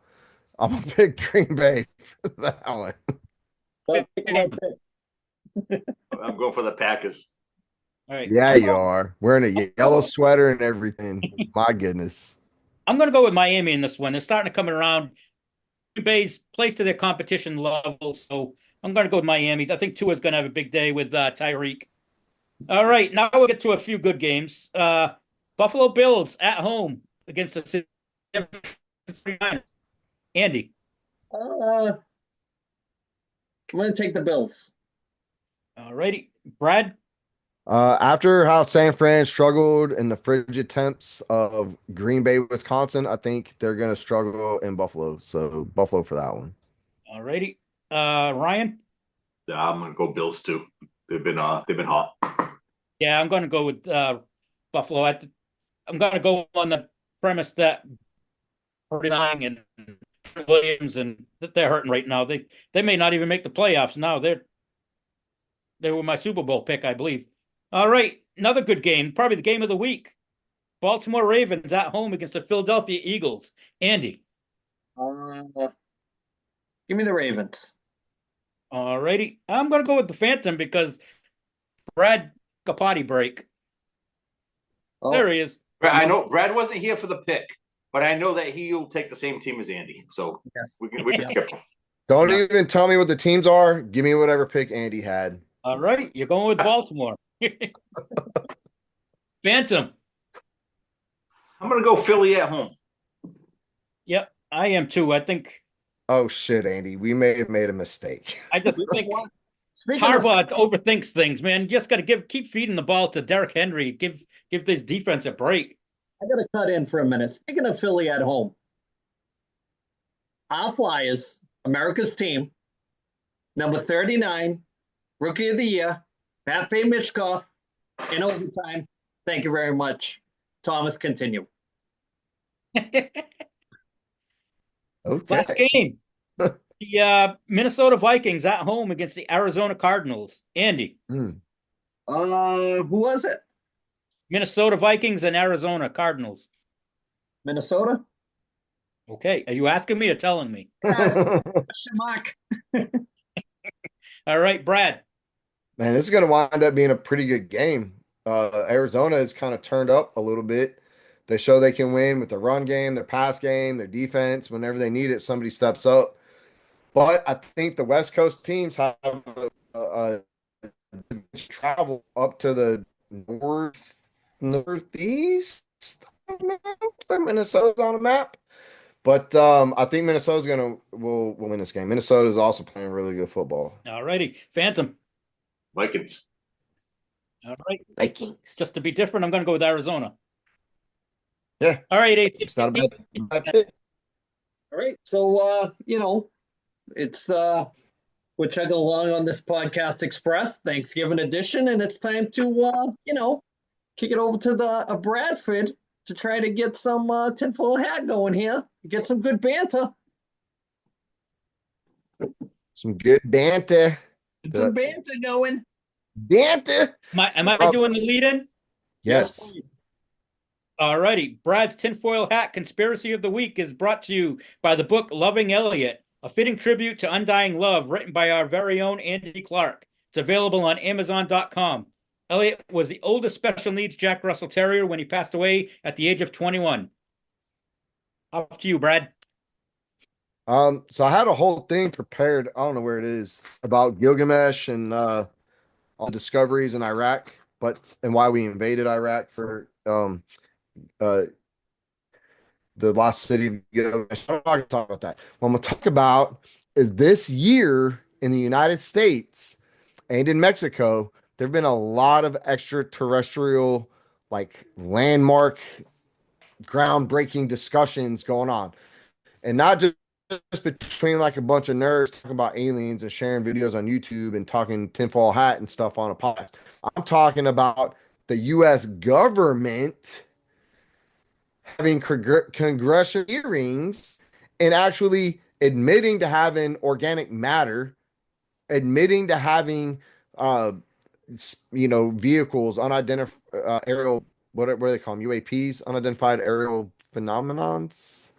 a big Green Bay for that one. I'm going for the Packers. All right. Yeah, you are wearing a yellow sweater and everything. My goodness. I'm going to go with Miami in this one. They're starting to come around. Green Bay's placed to their competition level, so I'm going to go with Miami. I think Tua's going to have a big day with Tyreek. All right, now we'll get to a few good games. Buffalo Bills at home against the 49ers. Andy. I'm going to take the Bills. All righty. Brad. After how San Fran struggled in the frigid temps of Green Bay, Wisconsin, I think they're going to struggle in Buffalo. So Buffalo for that one. All righty. Ryan. I'm gonna go Bills too. They've been hot. Yeah, I'm going to go with Buffalo. I'm going to go on the premise that 49 and Williams and that they're hurting right now. They may not even make the playoffs now. They were my Super Bowl pick, I believe. All right, another good game, probably the game of the week. Baltimore Ravens at home against the Philadelphia Eagles. Andy. Give me the Ravens. All righty. I'm going to go with the Phantom because Brad took a potty break. Oh, There he is. I know Brad wasn't here for the pick, but I know that he'll take the same team as Andy, so yes. we can skip him. Don't Yeah. even tell me what the teams are. Give me whatever pick Andy had. All right, you're going with Baltimore. Phantom. I'm gonna go Philly at home. Yep, I am too. I think Oh shit, Andy. We may have made a mistake. I just think Speaking of, Harbaugh overthinks things, man. You just got to keep feeding the ball to Derrick Henry. Give this defense a break. I got to cut in for a minute. Speaking of Philly at home, our Flyers, America's team, number 39, Rookie of the Year, Matvey Michkov, in overtime. Thank you very much. Thomas, continue. Last Okay. game. The Minnesota Vikings at home against the Arizona Cardinals. Andy. Hmm. Who was it? Minnesota Vikings and Arizona Cardinals. Minnesota? Okay. Are you asking me or telling me? Shamak. All right, Brad. Man, this is going to wind up being a pretty good game. Arizona is kind of turned up a little bit. They show they can win with their run game, their pass game, their defense. Whenever they need it, somebody steps up. But I think the West Coast teams have a travel up to the northeast. I don't know where Minnesota's on the map. But I think Minnesota's will win this game. Minnesota is also playing really good football. All righty. Phantom. Vikings. All right. Vikings. Just to be different, I'm going to go with Arizona. Yeah. All right, It's not a bad pick. All right. So, it's we're chugging along on this Podcast Express Thanksgiving edition, and it's time to, kick it over to the Bradford to try to get some tinfoil hat going here, get some good banter. Some good banter. Get some banter going. Banter. Am I doing the lead in? Yes. All righty. Brad's tinfoil hat conspiracy of the week is brought to you by the book Loving Elliot, a fitting tribute to undying love written by our very own Andy Clark. It's available on Amazon.com. Elliot was the oldest special needs Jack Russell Terrier when he passed away at the age of 21. Off to you, Brad. So I had a whole thing prepared. I don't know where it is about Gilgamesh and all discoveries in Iraq, and why we invaded Iraq for the lost city of Gilgamesh. I'm not going to talk about that. What I'm going to talk about is this year in the United States and in Mexico, there have been a lot of extraterrestrial, like landmark, groundbreaking discussions going on. And not just between like a bunch of nerds talking about aliens and sharing videos on YouTube and talking tinfoil hat and stuff on a podcast. I'm talking about the U.S. government having congressional hearings and actually admitting to having organic matter, admitting to having, vehicles, unidentified aerial, what do they call them? UAPs, unidentified aerial phenomenons.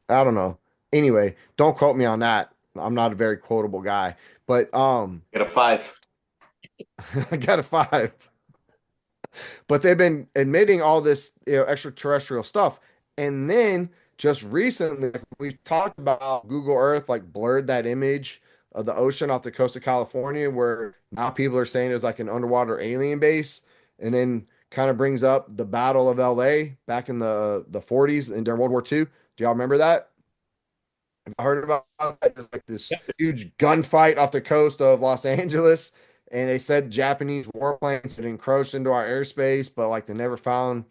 I don't know. Anyway, don't quote me on that. I'm not a very quotable guy, but Get a 5. I got a 5. But they've been admitting all this, extraterrestrial stuff, and then just recently, like we talked about Google Earth, like blurred that image of the ocean off the coast of California, where now people are saying there's like an underwater alien base, and then kind of brings up the Battle of LA back in the 40s and during World War II. Do y'all remember that? I heard about that. There's like this Yep. huge gunfight off the coast of Los Angeles, and they said Japanese warplanes had encroached into our airspace, but like they never found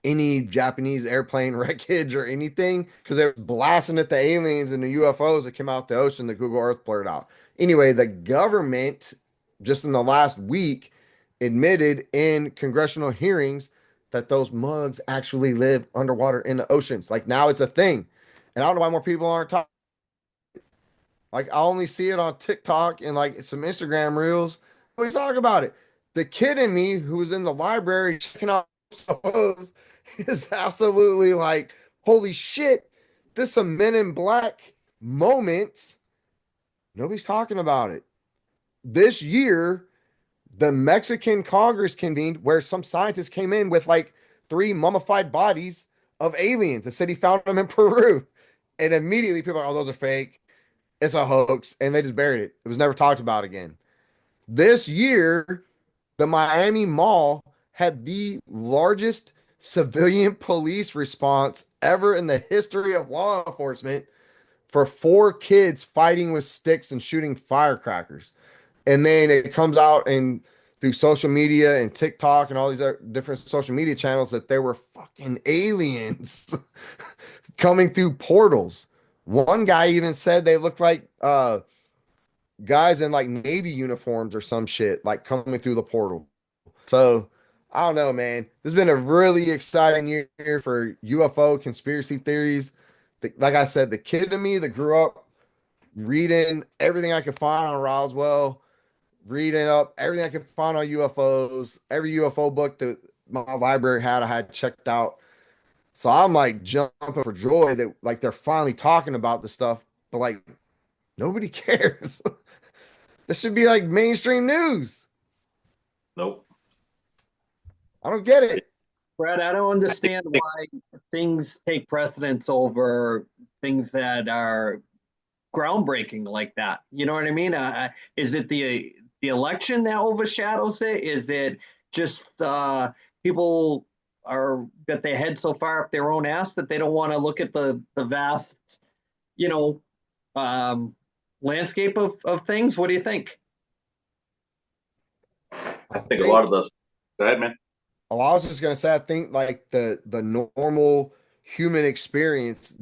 any Japanese airplane wreckage or anything because they were blasting at the aliens and the UFOs that came out the ocean that Google Earth blurred out. Anyway, the government just in the last week admitted in congressional hearings that those mugs actually live underwater in the oceans. Like now it's a thing. And I don't know why more people aren't talking. Like I only see it on TikTok and like some Instagram reels. Nobody's talking about it. The kid in me who was in the library checking out UFOs is absolutely like, holy shit, this some Men in Black moments. Nobody's talking about it. This year, the Mexican Congress convened where some scientists came in with like 3 mummified bodies of aliens and said he found them in Peru. And immediately people are, oh, those are fake. It's a hoax. And they just buried it. It was never talked about again. This year, the Miami Mall had the largest civilian police response ever in the history of law enforcement for 4 kids fighting with sticks and shooting firecrackers. And then it comes out and through social media and TikTok and all these other different social media channels that there were fucking aliens coming through portals. One guy even said they looked like guys in like Navy uniforms or some shit, like coming through the portal. So I don't know, man. This has been a really exciting year for UFO conspiracy theories. Like I said, the kid in me that grew up reading everything I could find on Roswell, reading up everything I could find on UFOs, every UFO book that my library had, I had checked out. So I'm like jumping for joy that like they're finally talking about the stuff, but like nobody cares. This should be like mainstream news. Nope. I don't get it. Brad, I don't understand why things take precedence over things that are groundbreaking like that. You know what I mean? Is it the election that overshadows it? Is it just people are got their head so far up their own ass that they don't want to look at the vast, you know, landscape of things? What do you think? I think a lot of those. Go ahead, man. Oh, I was just gonna say, I think like the normal human experience,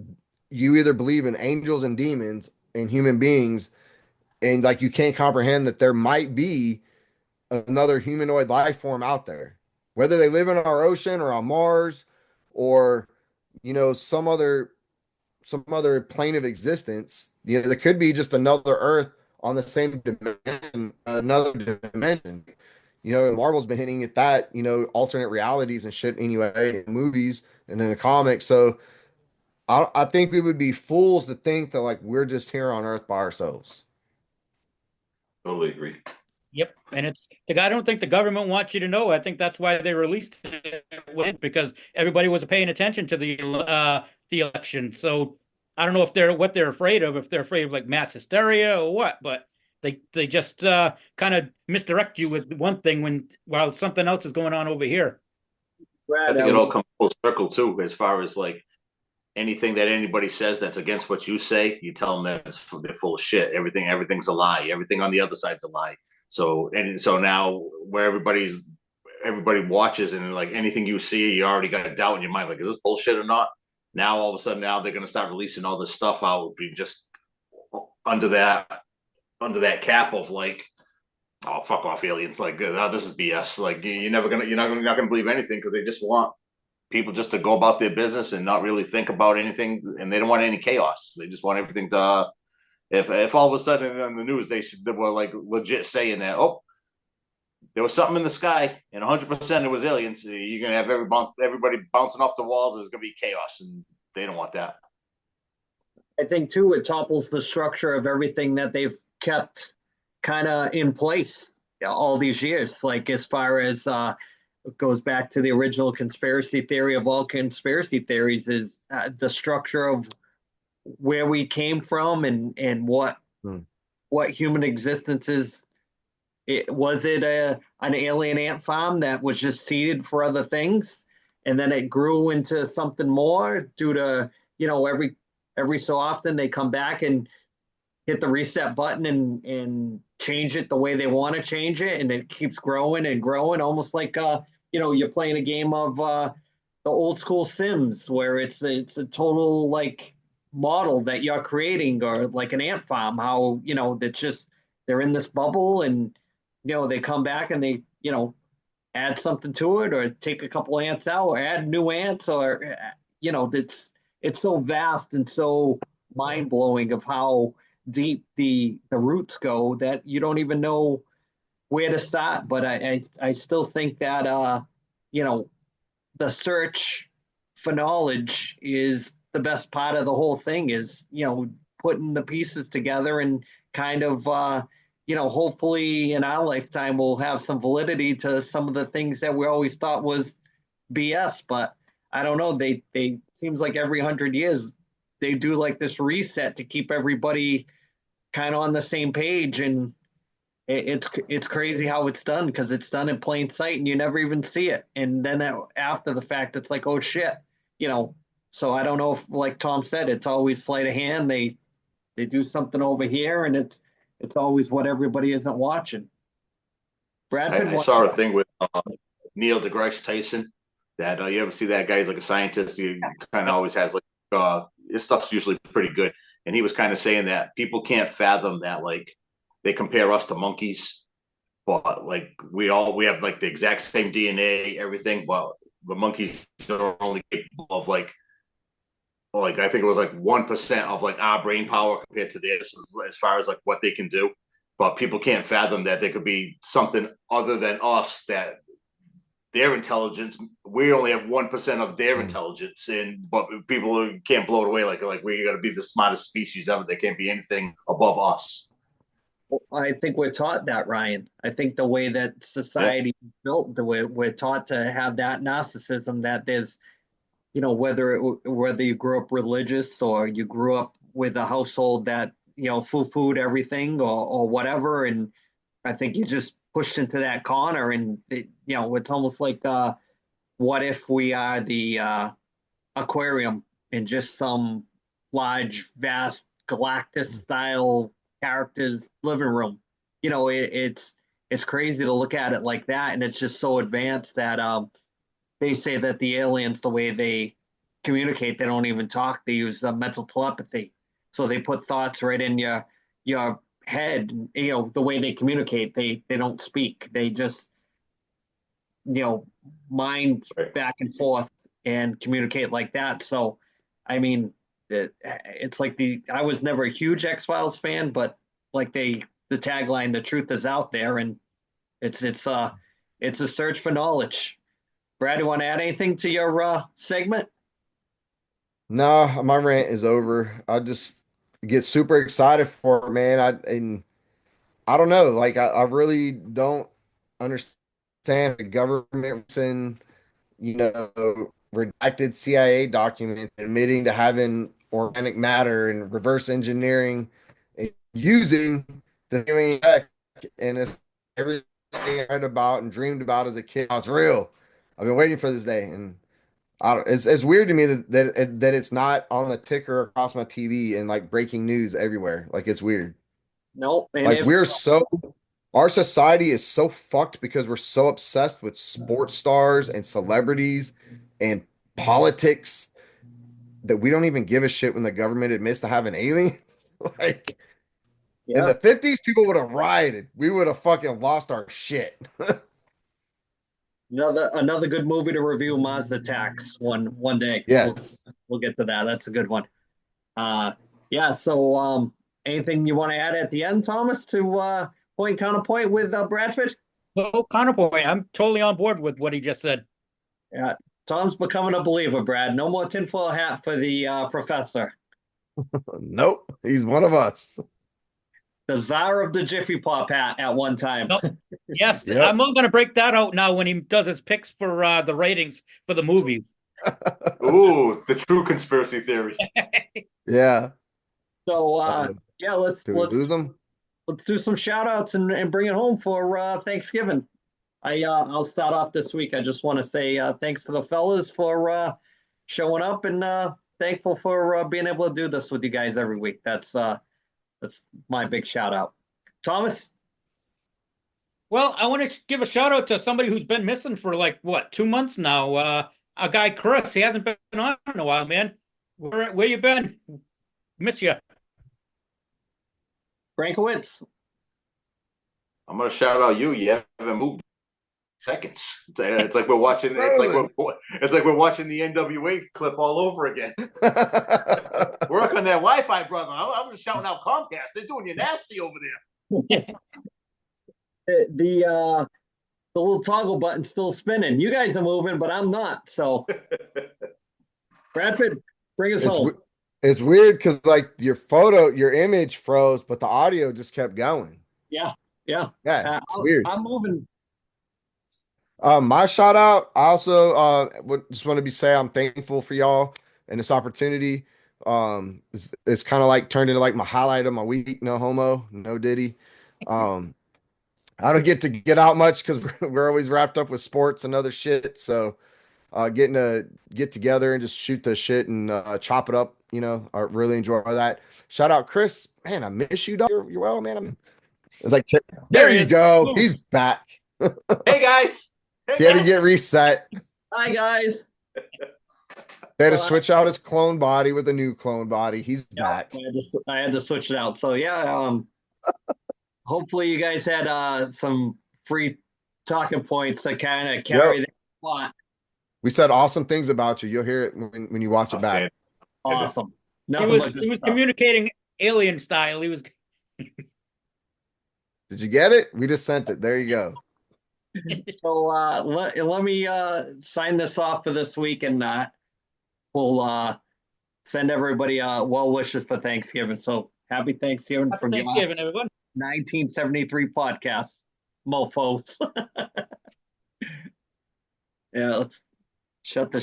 you either believe in angels and demons and human beings, and like you can't comprehend that there might be another humanoid life form out there, whether they live in our ocean or on Mars, or some other plane of existence. There could be just another Earth on the same dimension, another dimension. Marvel's been hitting at that, alternate realities and shit anyway, in movies and in the comics. So I think we would be fools to think that like we're just here on Earth by ourselves. Totally agree. Yep. And I don't think the government wants you to know. I think that's why they released it, because everybody was paying attention to the election. So I don't know what they're afraid of, if they're afraid of like mass hysteria or what, but they just kind of misdirect you with one thing while something else is going on over here. I Brad, think it all comes full circle too, as far as like anything that anybody says that's against what you say, you tell them that they're full of shit. Everything's a lie. Everything on the other side's a lie. So now where everybody watches and like anything you see, you already got a doubt in your mind, like, is this bullshit or not? Now all of a sudden now they're gonna start releasing all this stuff out, be just under that cap of like, oh, fuck off, aliens. Like, oh, this is BS. Like, you're not gonna believe anything because they just want people just to go about their business and not really think about anything, and they don't want any chaos. They just want everything to. If all of a sudden on the news they were like legit saying that, oh, there was something in the sky and 100% it was aliens, you're gonna have everybody bouncing off the walls. There's gonna be chaos, and they don't want that. I think too, it topples the structure of everything that they've kept kind of in place all these years. Like as far as it goes back to the original conspiracy theory of all conspiracy theories is the structure of where we came from and what Hmm. what human existence is. Was it an alien ant farm that was just seeded for other things, and then it grew into something more due to, every so often they come back and hit the reset button and change it the way they want to change it, and it keeps growing and growing, almost like you're playing a game of the old school Sims, where it's a total like model that you're creating, or like an ant farm, how that's just they're in this bubble, and they come back and they add something to it, or take a couple ants out, or add new ants, or it's so vast and so mind blowing of how deep the roots go that you don't even know where to start. But I still think that the search for knowledge is the best part of the whole thing, is putting the pieces together, and kind of hopefully in our lifetime we'll have some validity to some of the things that we always thought was BS. But I don't know, they seems like every 100 years they do like this reset to keep everybody kind of on the same page. And it's crazy how it's done, because it's done in plain sight and you never even see it, and then after the fact it's like, oh shit. So I don't know if, like Tom said, it's always sleight of hand. They do something over here, and it's always what everybody isn't watching. Bradford, I saw a thing with Neil deGrasse Tyson that you ever see that guy? He's like a scientist. He kind of always has like his stuff's usually pretty good. And he was kind of saying that people can't fathom that, like, they compare us to monkeys, but like we have like the exact same DNA, everything, but the monkeys are only capable of like I think it was like 1% of like our brain power compared to theirs, as far as like what they can do. But people can't fathom that there could be something other than us, that their intelligence, we only have 1% of their intelligence, and but people can't blow it away like we got to be the smartest species ever. There can't be anything above us. I think we're taught that, Ryan. I think the way that society is built, the way we're taught to have that narcissism, that there's, whether you grew up religious or you grew up with a household that, food everything, or whatever. And I think you just pushed into that corner, and it's almost like, what if we are the aquarium in just some large, vast Galactus style character's living room? It's crazy to look at it like that, and it's just so advanced that they say that the aliens, the way they communicate, they don't even talk. They use mental telepathy, so they put thoughts right in your head. The way they communicate, they don't speak. They just mind back and forth and communicate like that. So, I mean, it's like I was never a huge X-Files fan, but like the tagline, the truth is out there, and it's a search for knowledge. Brad, you want to add anything to your segment? No, my rant is over. I just get super excited for it, man. I don't know, like I really don't understand the government and redacted CIA documents admitting to having organic matter and reverse engineering and using the alien tech, and it's everything I read about and dreamed about as a kid. It's real. I've been waiting for this day, and it's weird to me that it's not on the ticker across my TV and like breaking news everywhere. Like it's weird. No, and Like our society is so fucked because we're so obsessed with sports stars and celebrities and politics that we don't even give a shit when the government admits to having aliens. Like in the 50s, people would have rioted. We would have fucking lost our shit. Another good movie to review, Mars Attacks, one day. Yes. We'll get to that. That's a good one. Yeah. So anything you want to add at the end, Thomas, to point counterpoint with Bradford? Well, counterpoint. I'm totally on board with what he just said. Yeah. Tom's becoming a believer, Brad. No more tinfoil hat for the professor. Nope. He's one of us. The czar of the Jiffy Pop hat at one time. Nope. Yes, Yep. I'm going to break that out now when he does his picks for the ratings for the movies. Ooh, the true conspiracy theory. Yeah. So Yeah, let's Do we lose them? let's do some shout outs and bring it home for Thanksgiving. I'll start off this week. I just want to say thanks to the fellas for showing up and thankful for being able to do this with you guys every week. That's my big shout out. Thomas, Well, I want to give a shout out to somebody who's been missing for like what, 2 months now. Our guy Chris. He hasn't been on in a while, man. Where you been? Miss you. Frankowitz. I'm gonna shout out you. You haven't moved seconds. It's like we're watching. It's like we're watching the NWA clip all over again. Work on that Wi-Fi, brother. I'm just shouting out Comcast. They're doing you nasty over there. The little toggle button's still spinning. You guys are moving, but I'm not. So, Bradford, bring us home. It's weird because like your image froze, but the audio just kept going. Yeah. Yeah, it's weird. I'm moving. My shout out. I also just want to say I'm thankful for y'all and this opportunity. It's kind of like turned into like my highlight of my week. No homo, no Diddy. I don't get to get out much because we're always wrapped up with sports and other shit. So getting to get together and just shoot the shit and chop it up, I really enjoy that. Shout out Chris, man, I miss you, dog. You're well, man. It's like there you go. He's back. Hey guys. He had to get reset. Hi guys. They had to switch out his clone body with a new clone body. He's back. I had to switch it out. So yeah, hopefully you guys had some free talking points that kind of carry the plot. We said awesome things about you. You'll hear it when you watch it back. Awesome. He was communicating alien style. He was. Did you get it? We just sent it. There you go. So let me sign this off for this week, and we'll send everybody well wishes for Thanksgiving. So happy Thanksgiving from Thanksgiving, everyone. 1973 podcast, mofos. Yeah, let's shut the